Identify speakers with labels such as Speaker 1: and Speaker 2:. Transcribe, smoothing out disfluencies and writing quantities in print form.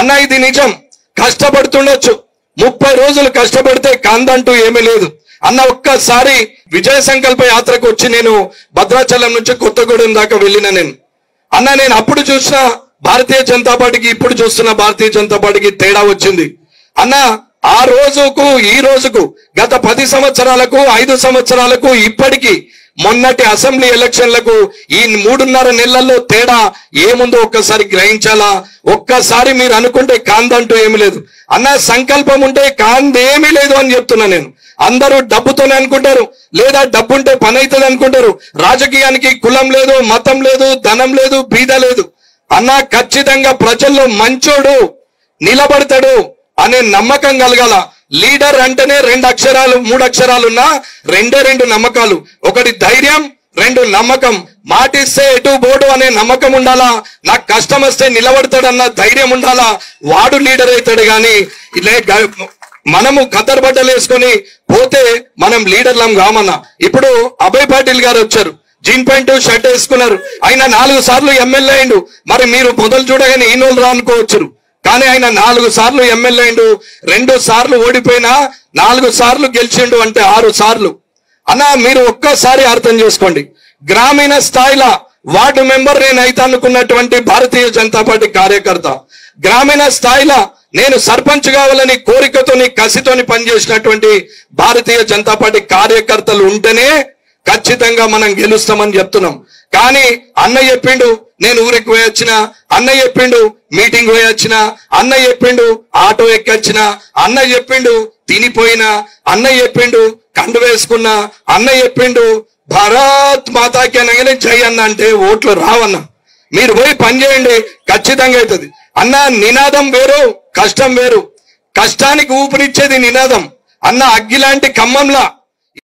Speaker 1: అన్న ఇది నిజం, కష్టపడుతుండొచ్చు, 30 రోజులు కష్టపడితే కాందంటూ ఏమీ లేదు అన్న. ఒక్కసారి విజయ సంకల్ప యాత్రకు వచ్చి నేను భద్రాచలం నుంచి కొత్తగూడెం దాకా వెళ్ళిన నేను అప్పుడు చూసిన భారతీయ జనతా పార్టీకి ఇప్పుడు చూస్తున్న భారతీయ జనతా పార్టీకి తేడా వచ్చింది అన్న. ఆ రోజుకు ఈ రోజుకు గత 10 సంవత్సరాలకు 5 సంవత్సరాలకు ఇప్పటికీ మొన్నటి అసెంబ్లీ ఎలక్షన్లకు ఈ 3.5 నెలల్లో తేడా ఏముందో ఒక్కసారి గ్రహించాలా. ఒక్కసారి మీరు అనుకుంటే కాందంటూ ఏమి లేదు అన్న. సంకల్పం ఉంటే కాందేమీ లేదు అని చెప్తున్నా నేను. అందరూ డబ్బుతోనే అనుకుంటారు, లేదా డబ్బు ఉంటే పని అవుతుంది అనుకుంటారు. రాజకీయానికి కులం లేదు, మతం లేదు, ధనం లేదు, బీద లేదు అన్న. ఖచ్చితంగా ప్రజల్లో మంచోడు నిలబడతాడు అనే నమ్మకం కలగాల. లీడర్ అంటేనే 2 అక్షరాలు 3 అక్షరాలున్నా 2 నమ్మకాలు, ఒకటి ధైర్యం, 2 నమ్మకం. మాటిస్తే ఎటు బోడు అనే నమ్మకం ఉండాలా. నాకు కష్టం వస్తే నిలబడతాడన్న ధైర్యం ఉండాలా. వాడు లీడర్ అవుతాడు. కానీ ఇలా మనము ఖతర్ బట్టలు వేసుకొని పోతే మనం లీడర్లం కామన్నా. ఇప్పుడు అభయ్ పాటిల్ గారు వచ్చారు, జీన్ ప్యాంట్ షర్ట్ వేసుకున్నారు. ఆయన 4 సార్లు ఎమ్మెల్యే అయిండు. మరి మీరు మొదలు చూడగానే ఈనోళ్ళు రానుకోవచ్చు, కానీ ఆయన 4 సార్లు ఎమ్మెల్యే అయిండు. 2 సార్లు ఓడిపోయినా 4 సార్లు గెలిచిండు అంటే 6 సార్లు అన్న. మీరు ఒక్కసారి అర్థం చేసుకోండి. గ్రామీణ స్థాయిలో వార్డు మెంబర్ నేను అయితే అనుకున్నటువంటి భారతీయ జనతా పార్టీ కార్యకర్త, గ్రామీణ స్థాయిలో నేను సర్పంచ్ కావాలని కోరికతోని కసితోని పనిచేసినటువంటి భారతీయ జనతా పార్టీ కార్యకర్తలు ఉంటేనే ఖచ్చితంగా మనం గెలుస్తామని చెప్తున్నాం. కానీ అన్న చెప్పిండు నేను ఊరికి పోయొచ్చిన, అన్న చెప్పిండు మీటింగ్ పోయొచ్చిన, అన్న చెప్పిండు ఆటో ఎక్కొచ్చిన, అన్న చెప్పిండు తినిపోయినా, అన్న చెప్పిండు కండు వేసుకున్నా, అన్న చెప్పిండు భారత్ మాతాకి అనగానే జై అన్న అంటే ఓట్లు రావన్న. మీరు పోయి పని చేయండి, ఖచ్చితంగా అవుతుంది అన్న. నినాదం వేరు, కష్టం వేరు. కష్టానికి ఊపిరిచ్చేది నినాదం అన్న. అగ్గిలాంటి ఖమ్మంలా